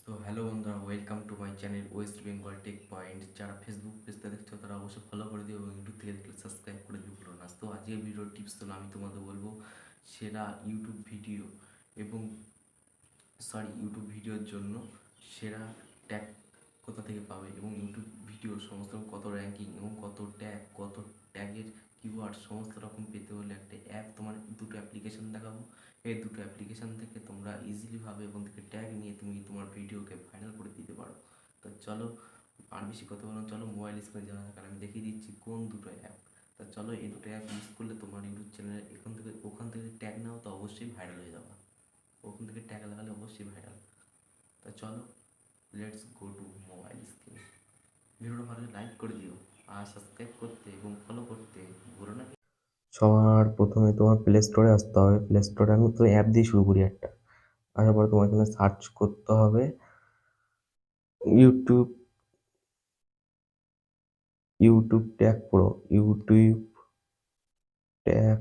তো হ্যালো বন্ধুরা, welcome to my channel West Bengal tech point. যারা ফেসবুক পেজটা দেখছো তারা অবশ্যই ফলো করে দিও এবং ইউটিউব থেকে দেখলে সাবস্ক্রাইব করে দিও ভুলো না। তো আজকের ভিডিওর টিপস হলো আমি তোমাদের বলবো সেরা ইউটিউব ভিডিও এবং ইউটিউব ভিডিওর জন্য সেরা ট্যাগ কোথা থেকে পাবে এবং ইউটিউব ভিডিও সমস্ত রকম কত র্যাঙ্কিং এবং কত ট্যাগ, কত ট্যাগের কিওয়ার্ড সমস্ত রকম পেতে হলে একটা অ্যাপ, তোমার দুটো অ্যাপ্লিকেশান দেখাবো। এই দুটো অ্যাপ্লিকেশান থেকে তোমরা ইজিলিভাবে এবং থেকে ট্যাগ নিয়ে তুমি তোমার ভিডিওকে ভাইরাল করে দিতে পারো। তো চলো, আর বেশি কথা বললাম, চলো মোবাইল স্ক্রিনে যাওয়া যাক। আর আমি দেখিয়ে দিচ্ছি কোন দুটো অ্যাপ। তা চলো, এই দুটো অ্যাপ ইউজ করলে তোমার ইউটিউব চ্যানেলে ওখান থেকে ট্যাগ নাও তো অবশ্যই ভাইরাল হয়ে যাবে। ওখান থেকে ট্যাগ লাগালে অবশ্যই ভাইরাল। তা চলো, let's go to mobile screen. ভিডিওটা ভালো লাইক করে দিও আর সাবস্ক্রাইব করতে এবং ফলো করতে ভুলো না। সবার প্রথমে তোমার প্লে স্টোরে আসতে হবে। প্লে স্টোরে আমি তো অ্যাপ দিয়ে শুরু করি একটা। আসার পরে তোমার এখানে সার্চ করতে হবে YouTube, YouTube tag pro, YouTube tag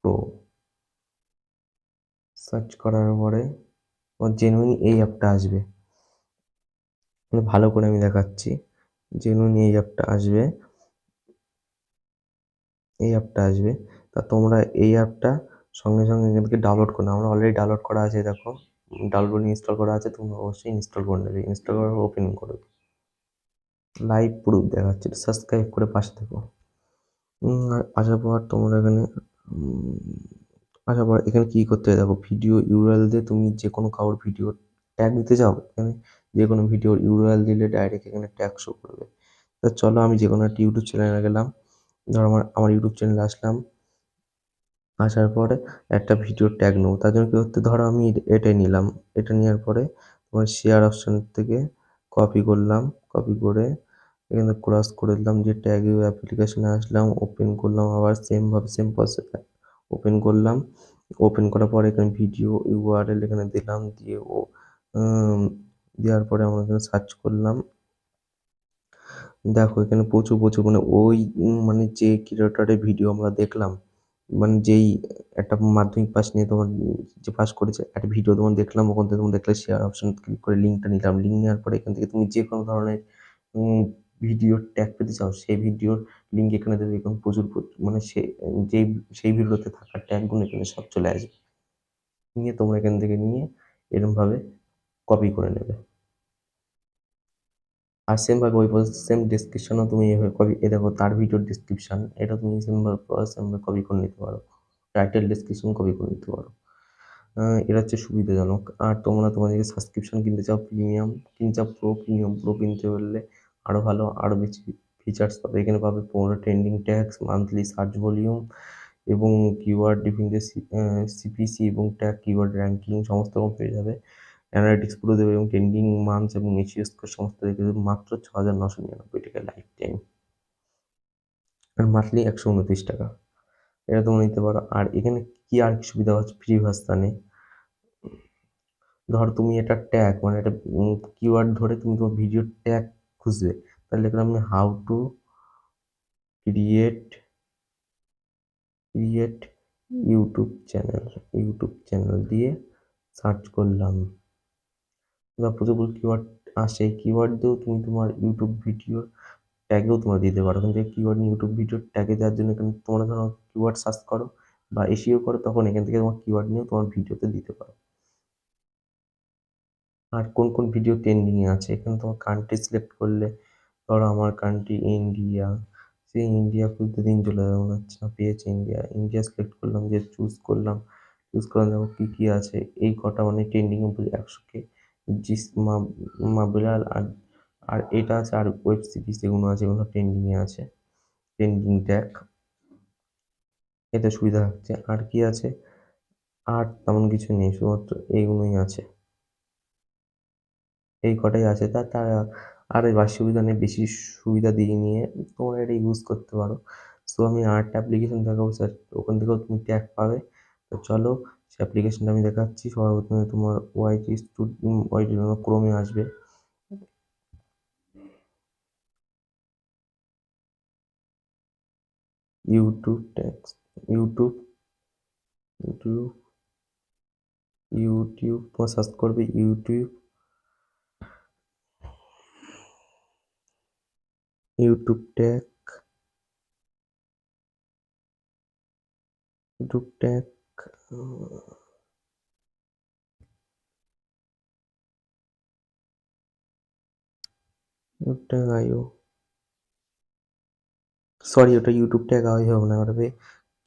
pro. Search করার পরে তোমার জেনুইন এই অ্যাপটা আসবে। ভালো করে আমি দেখাচ্ছি, জেনুইন এই অ্যাপটা আসবে, এই অ্যাপটা আসবে। তা তোমরা এই অ্যাপটা সঙ্গে সঙ্গে এখান থেকে ডাউনলোড করে নাও। আমার অলরেডি ডাউনলোড করা আছে, দেখো ডাউনলোড ইনস্টল করা আছে। তোমরা অবশ্যই ইনস্টল করে নেবে। ইনস্টল করার ওপেন করবে, লাইভ প্রুফ দেখাচ্ছে, সাবস্ক্রাইব করে পাশে থেকো। আর আসার পর তোমরা এখানে আসার পর এখানে কী করতে হবে দেখো, ভিডিও ইউআরএল দিয়ে তুমি যে কোনো কারোর ভিডিও ট্যাগ দিতে চাও, এখানে যে কোনো ভিডিওর ইউআরএল দিলে ডাইরেক্ট এখানে ট্যাগ শো করবে। তা চলো, আমি যে কোনো একটা ইউটিউব চ্যানেলে গেলাম। ধরো আমার ইউটিউব চ্যানেলে আসলাম। আসার পরে একটা ভিডিওর ট্যাগ নেবো। তার জন্য কী করতে, ধরো আমি এটাই নিলাম। এটা নেওয়ার পরে তোমার শেয়ার অপশন থেকে কপি করলাম। কপি করে এখানে ক্রস করে দিলাম, যে ট্যাগ অ্যাপ্লিকেশনে আসলাম, ওপেন করলাম, আবার সেমভাবে সেম প্রসেস ওপেন করলাম। ওপেন করার পরে এখানে ভিডিও ইউআরএল এখানে দিলাম, দিয়ে দেওয়ার পরে আমরা এখানে সার্চ করলাম। দেখো এখানে প্রচুর প্রচুর মানে ওই মানে যে ক্রিয়েটরের ভিডিও আমরা দেখলাম, মানে যেই একটা মাধ্যমিক পাস নিয়ে তোমার যে পাস করেছে, একটা ভিডিও তোমার দেখলাম, ওখান থেকে তুমি দেখলে শেয়ার অপশন ক্লিক করে লিঙ্কটা নিলাম। লিঙ্ক নেওয়ার পরে এখান থেকে তুমি যে কোনো ধরনের ভিডিওর ট্যাগ পেতে চাও, সেই ভিডিওর লিঙ্ক এখানে দেবে। এখন প্রচুর মানে যেই সেই ভিডিওতে থাকা ট্যাগগুলো এখানে সব চলে আসবে। নিয়ে তোমরা এখান থেকে নিয়ে এরকমভাবে কপি করে নেবে। আর সেমভাবে ওই সেম ডেসক্রিপশনও তুমি এভাবে কপি, এ দেখো তার ভিডিওর ডেসক্রিপশন, এটা তুমি সেমভাবে কপি করে নিতে পারো। টাইটেল ডেসক্রিপশন কপি করে নিতে পারো। এটা হচ্ছে সুবিধাজনক। আর তোমরা তোমাদের সাবস্ক্রিপশন কিনতে চাও, প্রিমিয়াম কিনতে চাও, প্রিমিয়াম প্রো কিনতে পারলে আরও ভালো, আরও বেশি ফিচার্স পাবে। এখানে পাবে 15 trending tags, monthly search volume এবং কিওয়ার্ড ডিফিংয়ে সিপিসি এবং ট্যাগ কিওয়ার্ড র্যাঙ্কিং সমস্ত রকম পেয়ে যাবে। অ্যানালিটিক্স পুরো দেবে এবং ট্রেন্ডিং মান্থস এবং এসইও স্কোর সমস্ত দেখে দেবে মাত্র 6,999 টাকা লাইফ টাইম। আর মান্থলি 129 টাকা। এটা তোমরা নিতে পারো। আর এখানে কি আর কি সুবিধা হচ্ছে, ফ্রি ভার্সানে ধর তুমি এটা ট্যাগ মানে এটা কিওয়ার্ড ধরে তুমি তোমার ভিডিও ট্যাগ খুঁজবে, তাহলে এখানে আমি how to create create YouTube channel দিয়ে সার্চ করলাম। প্রচুর কিওয়ার্ড আসে, কিওয়ার্ড দিয়েও তুমি তোমার ইউটিউব ভিডিও ট্যাগেও তোমরা দিতে পারো। কিন্তু এই কিওয়ার্ড ইউটিউব ভিডিও ট্যাগে দেওয়ার জন্য এখানে তোমরা ধরো কিওয়ার্ড সার্চ করো বা এসইও করো, তখন এখান থেকে তোমার কিওয়ার্ড নিয়েও তোমার ভিডিওতে দিতে পারো। আর কোন কোন ভিডিও ট্রেন্ডিংয়ে আছে এখানে তোমার কান্ট্রি সিলেক্ট করলে, ধরো আমার কান্ট্রি ইন্ডিয়া, সেই ইন্ডিয়া খুঁজতে দিন চলে যাবে মনে হচ্ছে, না পেয়েছি ইন্ডিয়া। ইন্ডিয়া সিলেক্ট করলাম, যে চুজ করলাম দেখো কী কী আছে। এই কটা মানে ট্রেন্ডিংয়ে 100K জিস মাবিলাল। আর এটা আছে, আর ওয়েব সিরিজ যেগুলো আছে এগুলো ট্রেন্ডিংয়ে আছে, ট্রেন্ডিং ট্যাগ। এতে সুবিধা হচ্ছে। আর কি আছে, আর তেমন কিছু নেই, শুধুমাত্র এইগুলোই আছে, এই কটাই আছে। তার আর এবার সুবিধা নেই, বেশি সুবিধা দিয়ে নিয়ে তোমরা এটা ইউজ করতে পারো। সো আমি আরেকটা অ্যাপ্লিকেশন দেখাবো স্যার, ওখান থেকেও তুমি ট্যাগ পাবে। তো চলো, সে অ্যাপ্লিকেশনটা আমি দেখাচ্ছি। সবার প্রথমে তোমার ওয়াইটি ক্রোমে আসবে। YouTube tags, YouTube YouTube YouTube তোমার সার্চ করবে YouTube YouTube tag, YouTube tag, YouTube tag IO, sorry ওটা ইউটিউব ট্যাগ আই হবে না, ওটা হবে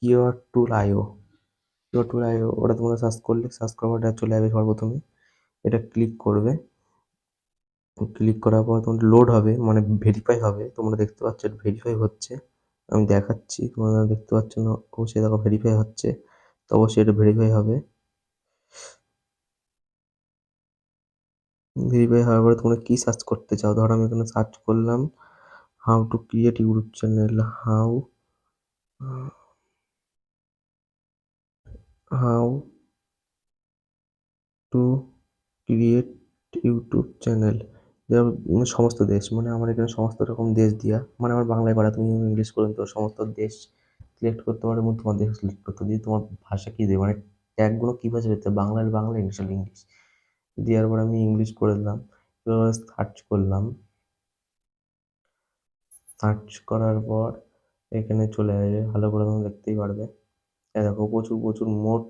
কিওয়ার্ড টুল আইও। কিওয়ার্ড টুল আইও, ওটা তোমরা সার্চ করলে, সার্চ করার পর এটা চলে যাবে সবার প্রথমে। এটা ক্লিক করবে, ক্লিক করার পর তোমার লোড হবে, মানে ভেরিফাই হবে। তোমরা দেখতে পাচ্ছ এটা ভেরিফাই হচ্ছে, আমি দেখাচ্ছি, তোমরা দেখতে পাচ্ছ না? অবশ্যই দেখো ভেরিফাই হচ্ছে, তো অবশ্যই এটা ভেরিফাই হবে। ভেরিফাই হওয়ার পরে তোমরা কি সার্চ করতে চাও, ধরো আমি এখানে সার্চ করলাম how to create YouTube channel, how how to create YouTube channel. সমস্ত দেশ, মানে আমার এখানে সমস্ত রকম দেশ দিয়া, মানে আমার বাংলায় করা, তুমি ইংলিশ করে তো সমস্ত দেশ সিলেক্ট করতে পারো এবং তোমার দেশ সিলেক্ট করতে দিয়ে তোমার ভাষা কী দেবে, মানে ট্যাগগুলো কী ভাষা পেতে, বাংলার বাংলা, ইংলিশের ইংলিশ। দেওয়ার পর আমি ইংলিশ করে দিলাম, এবার সার্চ করলাম, সার্চ করার পর এখানে চলে আসবে, ভালো করে তুমি দেখতেই পারবে। দেখো প্রচুর প্রচুর মোট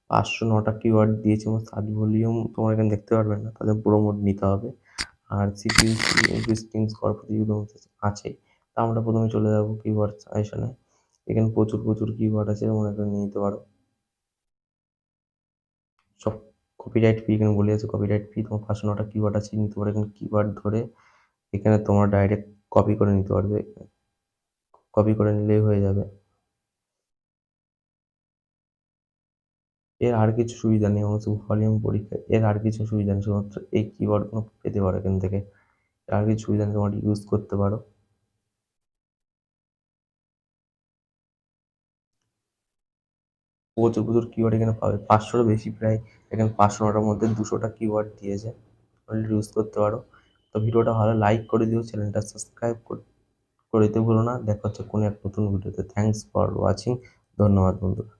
509টা কিওয়ার্ড দিয়েছে এবং সার্চ ভলিউম তোমার এখানে দেখতে পারবে না, তাদের পুরো মোট নিতে হবে। আর সিপিইউ স্প্রিং স্কোয়ার আছেই। তা আমরা প্রথমে চলে যাবো কিওয়ার্ড সাজেশনে। এখানে প্রচুর প্রচুর কিওয়ার্ড আছে, তোমরা এখানে নিয়ে নিতে পারো সব। কপিরাইট ফ্রি এখানে বলে আছে, কপিরাইট ফ্রি, তোমার 509টা কিওয়ার্ড আছে, নিতে পারো। এখানে কিওয়ার্ড ধরে এখানে তোমরা ডাইরেক্ট কপি করে নিতে পারবে, কপি করে নিলেই হয়ে যাবে। এর আর কিছু সুবিধা নেই, আমার ভলিউম পরীক্ষা, এর আর কিছু সুবিধা নেই, শুধুমাত্র এই কিওয়ার্ডগুলো পেতে পারো এখান থেকে। আর কিছু সুবিধা নেই, তোমরা ইউজ করতে পারো। প্রচুর প্রচুর কিওয়ার্ড এখানে পাবে, 500রও বেশি প্রায়। এখানে 509টার মধ্যে 200টা কিওয়ার্ড দিয়েছে, অলরেডি ইউজ করতে পারো। তো ভিডিওটা ভালো লাইক করে দিও, চ্যানেলটা সাবস্ক্রাইব করে দিতে ভুলো না। দেখা হচ্ছে কোনো এক নতুন ভিডিওতে। থ্যাংকস ফর ওয়াচিং, ধন্যবাদ বন্ধুরা।